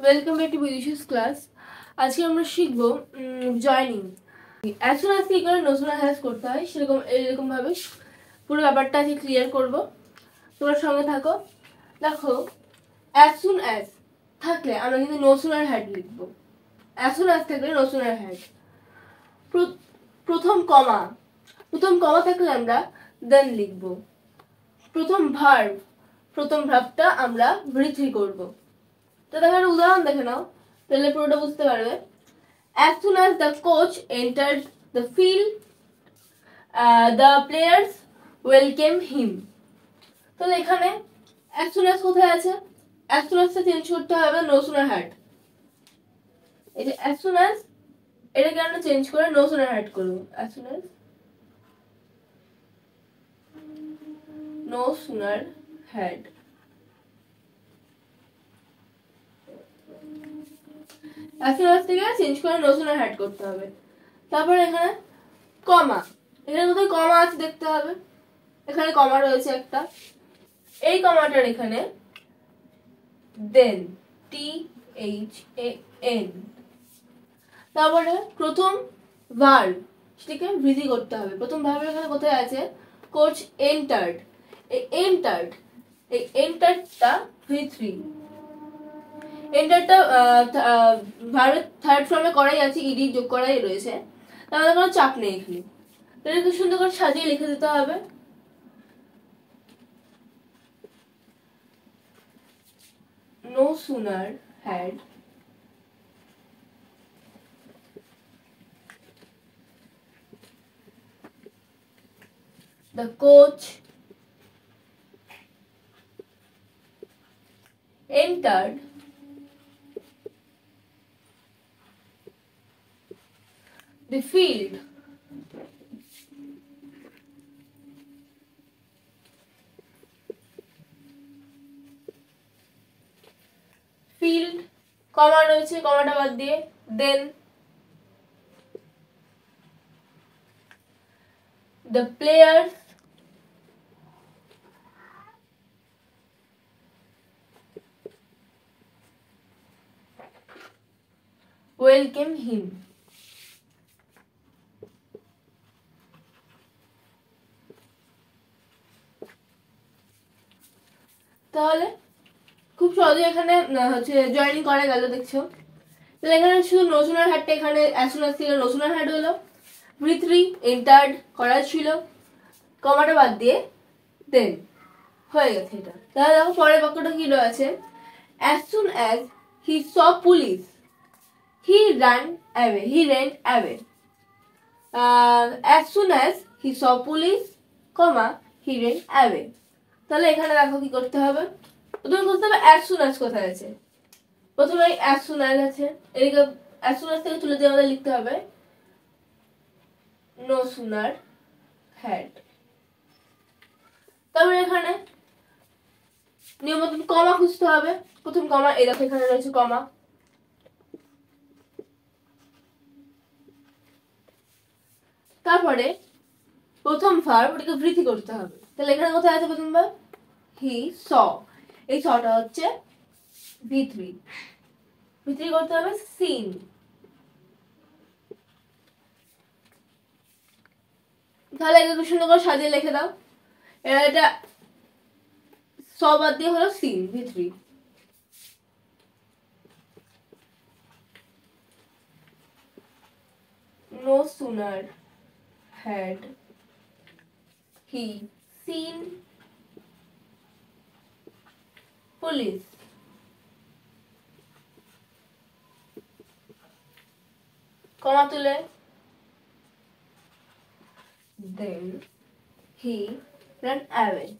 Welcome back to Bidisha's class. আজকে আমরা শিখব জয়নিং। অ্যাজ সুন অ্যাজ কি করে নো সুন হ্যাজ করতে হয় সেরকম এরকম ভাবে পুরো ব্যাপারটা আজকে ক্লিয়ার করব। তোমরা সঙ্গে থাকো। দেখো, অ্যাজ সুন অ্যাজ থাকলে আমরা কিন্তু নো সুন আর হ্যাড লিখব। অ্যাজ সুন অ্যাজ থাকলে নো সুন আর হ্যাড। প্রথম কমা থাকলে আমরা দেন লিখব। প্রথম ভার্বটা আমরা বৃদ্ধি করব। তো দেখো একটা উদাহরণ দেখে নাও, তাহলে পুরোটা বুঝতে পারবে। As soon as the coach entered the field, the players welcome him. তাহলে এখানে as soon as কোথায় আছে? as soon as টা চেঞ্জ করতে হবে no sooner had। এই যে as soon as এটাকে আমরা চেঞ্জ করে no sooner had করব। as soon as no sooner had। as soon as থেকে চেঞ্জ করে no sooner had করতে হবে। তারপর এখানে কমা, এখানে কোথায় কমা আছে দেখতে হবে। এখানে কমা রয়েছে একটা, এই কমাটার এখানে দেন THAN। তারপরে প্রথম ভার্ব সেটাকে বৃদ্ধি করতে হবে। প্রথম ভার্বের এখানে কোথায় আছে? Coach entered. এই এন্টার্ডটা V3। এন্টারটা ভার্বের থার্ড ফর্মে করাই আছে, ইডি যোগ করাই রয়েছে, তাহলে কোনো চাপ নেই এখানে। এটাকে সুন্দর করে সাজিয়ে লিখে দিতে হবে। No sooner had the coach entered the field, কমা রয়েছে, কমাটা বাদ দিয়ে দেন the players welcome him। তাহলে খুব সহজে এখানে হচ্ছে জয়েনিং করা গেল, দেখছো। তাহলে এখানে শুধু নো সুনার হ্যাডটা এখানে অ্যাজ সুন অ্যাজ থেকে নো সুনার হ্যাড হলো, V3 এন্টার্ড করা ছিল, কমাটা বাদ দিয়ে দেন হয়ে গেছে এটা। তাহলে দেখো পরের বাক্যটা কি রয়েছে? As soon as he saw police he ran away। as soon as he saw police, he ran away। তাহলে এখানে দেখো কি করতে হবে, প্রথমে বুঝতে হবে as soon as কোথায় আছে। প্রথমে as soon as আছে, এদিকে as soon as থেকে তুলে দিয়ে আমাদের লিখতে হবে no sooner had। তারপরে এখানে নিয়ম মতন কমা খুঁজতে হবে। প্রথম কমা, এই দেখো এখানে রয়েছে কমা। তারপরে প্রথম ভার্ব ওটাকে বৃদ্ধি করতে হবে। তাহলে এখানে কোথায় আছে প্রথম ভার্ব? হি স। এই সটা হচ্ছে V3 করতে হবে সিন। তাহলে এটাকে সুন্দর করে সাজিয়ে লিখে দাও। এটা স বাদ দিয়ে হলো seen, V3। No sooner had he seen police, comma তুলে then he ran away।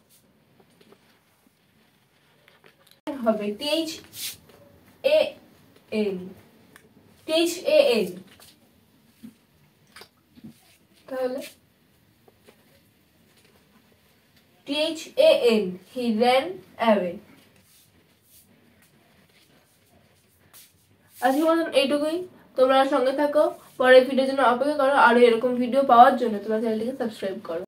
হবে THAN। তাহলে THAN he ran away। আজকের মতন এইটুকুই। তোমরা সঙ্গে থাকো, পরের ভিডিওর জন্য অপেক্ষা করো। আর এরকম ভিডিও পাওয়ার জন্য তোমরা চ্যানেলটিকে সাবস্ক্রাইব করো।